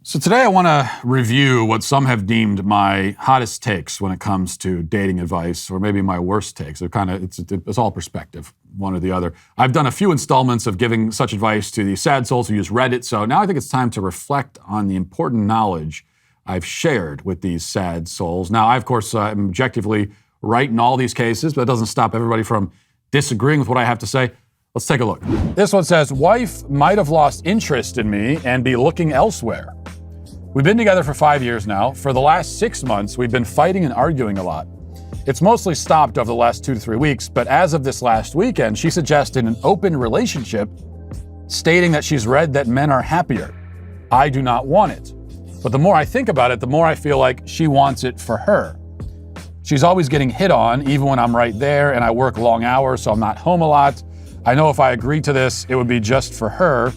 So today I want to review what some have deemed my hottest takes when it comes to dating advice, or maybe my worst takes. It's all perspective, one or the other. I've done a few installments of giving such advice to the sad souls who use Reddit, so now I think it's time to reflect on the important knowledge I've shared with these sad souls. Now, I, of course, am objectively right in all these cases, but it doesn't stop everybody from disagreeing with what I have to say. Let's take a look. This one says, wife might have lost interest in me and be looking elsewhere. We've been together for 5 years now. For the last 6 months, we've been fighting and arguing a lot. It's mostly stopped over the last 2 to 3 weeks, but as of this last weekend, she suggested an open relationship, stating that she's read that men are happier. I do not want it. But the more I think about it, the more I feel like she wants it for her. She's always getting hit on, even when I'm right there, and I work long hours, so I'm not home a lot. I know if I agreed to this, it would be just for her.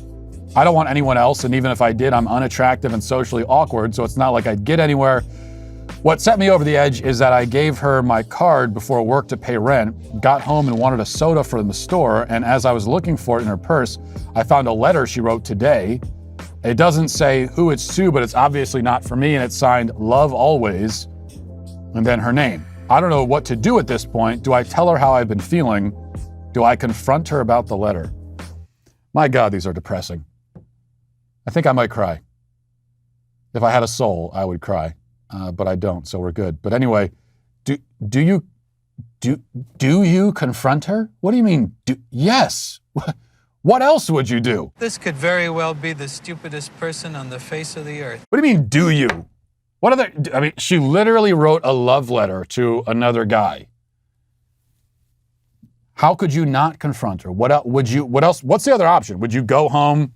I don't want anyone else, and even if I did, I'm unattractive and socially awkward, so it's not like I'd get anywhere. What set me over the edge is that I gave her my card before work to pay rent, got home and wanted a soda from the store, and as I was looking for it in her purse, I found a letter she wrote today. It doesn't say who it's to, but it's obviously not for me, and it's signed Love Always, and then her name. I don't know what to do at this point. Do I tell her how I've been feeling? Do I confront her about the letter? My God, these are depressing. I think I might cry. If I had a soul, I would cry, but I don't, so we're good. But anyway, do you confront her? What do you mean? Yes. What else would you do? This could very well be the stupidest person on the face of the earth. What do you mean, do you? She literally wrote a love letter to another guy. How could you not confront her? What else? What's the other option? Would you go home,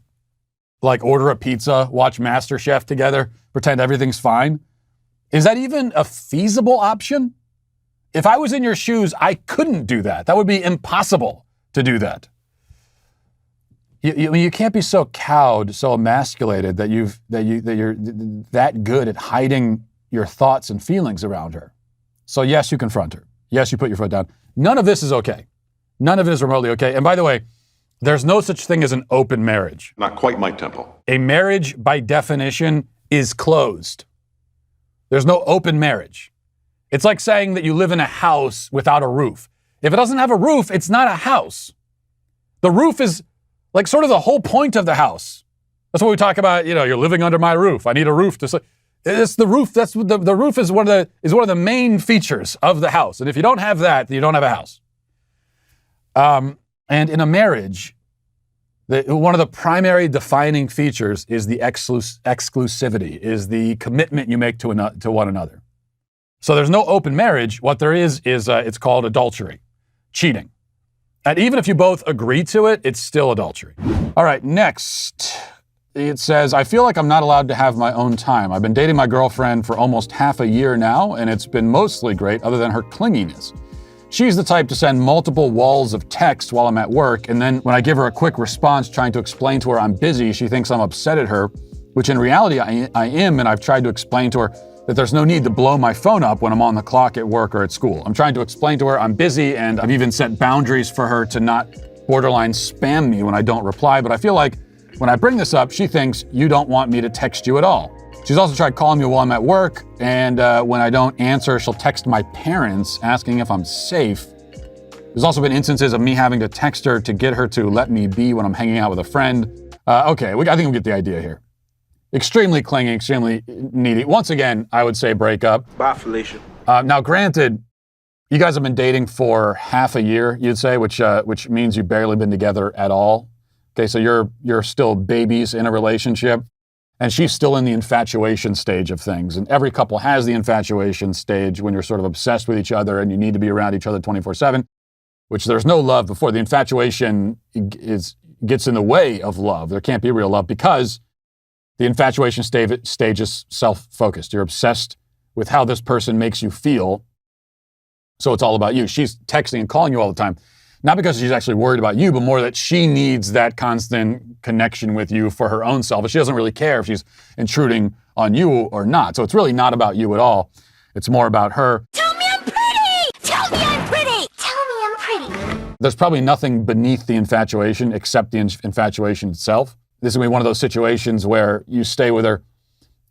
order a pizza, watch MasterChef together, pretend everything's fine? Is that even a feasible option? If I was in your shoes, I couldn't do that. That would be impossible to do that. You can't be so cowed, so emasculated that you're that good at hiding your thoughts and feelings around her. So yes, you confront her. Yes, you put your foot down. None of this is okay. None of it is remotely okay. And by the way, there's no such thing as an open marriage. Not quite my tempo. A marriage, by definition, is closed. There's no open marriage. It's like saying that you live in a house without a roof. If it doesn't have a roof, it's not a house. The roof is sort of the whole point of the house. That's what we talk about, you're living under my roof. I need a roof to sleep. It's the roof. That's what the roof is one of the main features of the house. And if you don't have that, then you don't have a house. And in a marriage, one of the primary defining features is the exclusivity, is the commitment you make to one another. So there's no open marriage. What there is it's called adultery, cheating. And even if you both agree to it, it's still adultery. All right, next. It says, I feel like I'm not allowed to have my own time. I've been dating my girlfriend for almost half a year now, and it's been mostly great other than her clinginess. She's the type to send multiple walls of text while I'm at work, and then when I give her a quick response trying to explain to her I'm busy, she thinks I'm upset at her, which in reality I am, and I've tried to explain to her that there's no need to blow my phone up when I'm on the clock at work or at school. I'm trying to explain to her I'm busy, and I've even set boundaries for her to not borderline spam me when I don't reply, but I feel like when I bring this up, she thinks you don't want me to text you at all. She's also tried calling me while I'm at work, and when I don't answer, she'll text my parents asking if I'm safe. There's also been instances of me having to text her to get her to let me be when I'm hanging out with a friend. I think we get the idea here. Extremely clingy, extremely needy. Once again, I would say break up. Bye, Felicia. Now, granted, you guys have been dating for half a year, you'd say, which means you've barely been together at all. Okay, so you're still babies in a relationship, and she's still in the infatuation stage of things. And every couple has the infatuation stage when you're sort of obsessed with each other and you need to be around each other 24/7, which there's no love before. The infatuation gets in the way of love. There can't be real love because the infatuation stage is self-focused. You're obsessed with how this person makes you feel, so it's all about you. She's texting and calling you all the time, not because she's actually worried about you, but more that she needs that constant connection with you for her own self. But she doesn't really care if she's intruding on you or not. So it's really not about you at all. It's more about her. Tell me I'm pretty! Tell me I'm pretty! Tell me I'm pretty! There's probably nothing beneath the infatuation except the infatuation itself. This is going to be one of those situations where you stay with her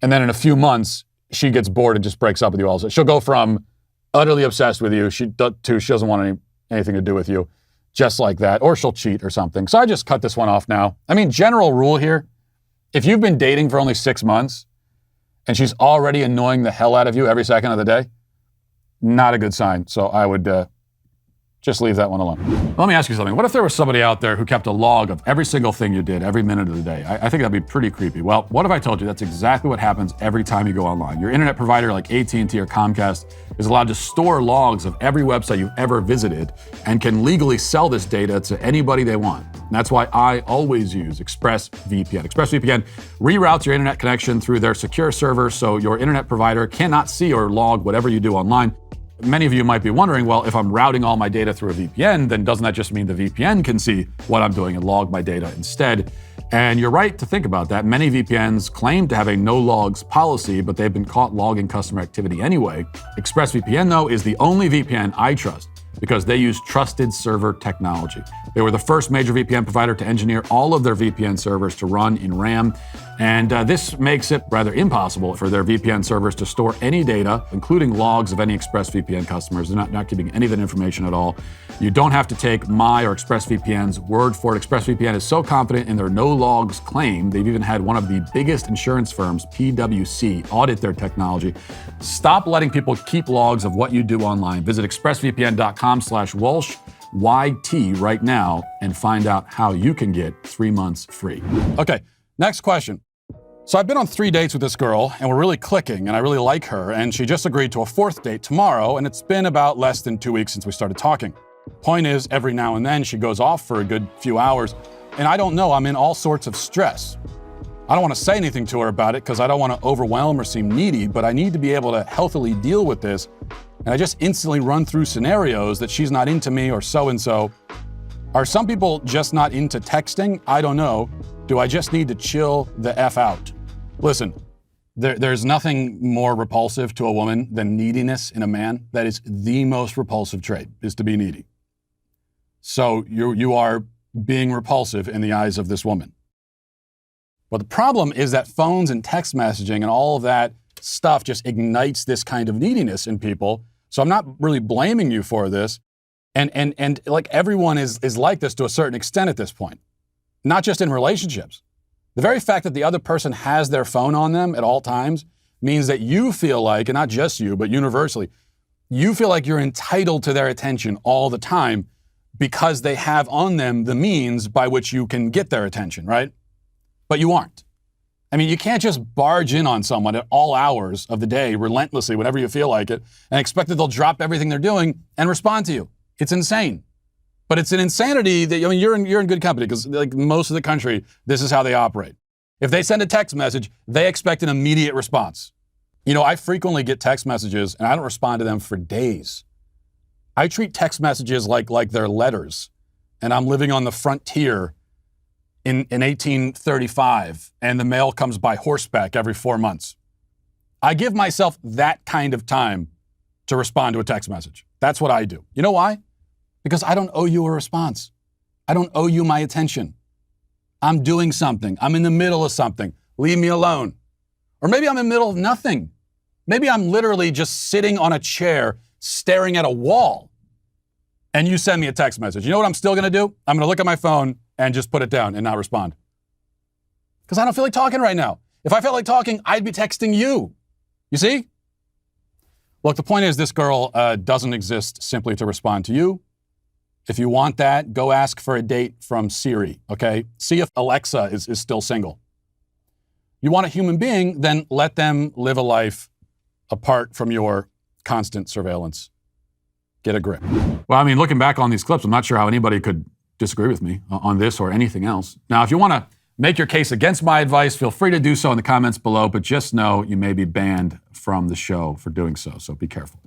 And then in a few months, she gets bored and just breaks up with you all. She'll go from utterly obsessed with you to she doesn't want anything to do with you, just like that. Or she'll cheat or something. So I just cut this one off now. I mean, general rule here, if you've been dating for only 6 months and she's already annoying the hell out of you every second of the day, not a good sign. So I would just leave that one alone. Let me ask you something. What if there was somebody out there who kept a log of every single thing you did every minute of the day? I think that'd be pretty creepy. Well, what if I told you that's exactly what happens every time you go online? Your internet provider like AT&T or Comcast is allowed to store logs of every website you've ever visited and can legally sell this data to anybody they want. And that's why I always use ExpressVPN. ExpressVPN reroutes your internet connection through their secure server so your internet provider cannot see or log whatever you do online. Many of you might be wondering, well, if I'm routing all my data through a VPN, then doesn't that just mean the VPN can see what I'm doing and log my data instead? And you're right to think about that. Many VPNs claim to have a no logs policy, but they've been caught logging customer activity anyway. ExpressVPN, though, is the only VPN I trust because they use trusted server technology. They were the first major VPN provider to engineer all of their VPN servers to run in RAM. And this makes it rather impossible for their VPN servers to store any data, including logs of any ExpressVPN customers. They're not keeping any of that information at all. You don't have to take my or ExpressVPN's word for it. ExpressVPN is so confident in their no logs claim, they've even had one of the biggest insurance firms, PwC, audit their technology. Stop letting people keep logs of what you do online. Visit expressvpn.com/Walsh. YT right now and find out how you can get 3 months free. Okay, next question. So I've been on 3 dates with this girl and we're really clicking and I really like her and she just agreed to a 4th date tomorrow and it's been about less than 2 weeks since we started talking. Point is, every now and then she goes off for a good few hours and I don't know, I'm in all sorts of stress. I don't want to say anything to her about it because I don't want to overwhelm or seem needy, but I need to be able to healthily deal with this. And I just instantly run through scenarios that she's not into me or so-and-so. Are some people just not into texting? I don't know. Do I just need to chill the F out? Listen, there's nothing more repulsive to a woman than neediness in a man. That is the most repulsive trait, is to be needy. So you are being repulsive in the eyes of this woman. But the problem is that phones and text messaging and all of that stuff just ignites this kind of neediness in people. So I'm not really blaming you for this. And like everyone is like this to a certain extent at this point, not just in relationships. The very fact that the other person has their phone on them at all times means that you feel like, and not just you, but universally, you feel like you're entitled to their attention all the time because they have on them the means by which you can get their attention, right? But you aren't. I mean, you can't just barge in on someone at all hours of the day, relentlessly, whenever you feel like it, and expect that they'll drop everything they're doing and respond to you. It's insane. But it's an insanity that, I mean, you're in good company because like most of the country, this is how they operate. If they send a text message, they expect an immediate response. You know, I frequently get text messages and I don't respond to them for days. I treat text messages like they're letters, and I'm living on the frontier in 1835, and the mail comes by horseback every 4 months. I give myself that kind of time to respond to a text message. That's what I do. You know why? Because I don't owe you a response. I don't owe you my attention. I'm doing something. I'm in the middle of something. Leave me alone. Or maybe I'm in the middle of nothing. Maybe I'm literally just sitting on a chair staring at a wall, and you send me a text message. You know what I'm still going to do? I'm going to look at my phone and just put it down and not respond. Because I don't feel like talking right now. If I felt like talking, I'd be texting you. You see? Look, the point is this girl doesn't exist simply to respond to you. If you want that, go ask for a date from Siri, okay? See if Alexa is still single. You want a human being, then let them live a life apart from your constant surveillance. Get a grip. Well, I mean, looking back on these clips, I'm not sure how anybody could disagree with me on this or anything else. Now, if you want to make your case against my advice, feel free to do so in the comments below, but just know you may be banned from the show for doing so be careful.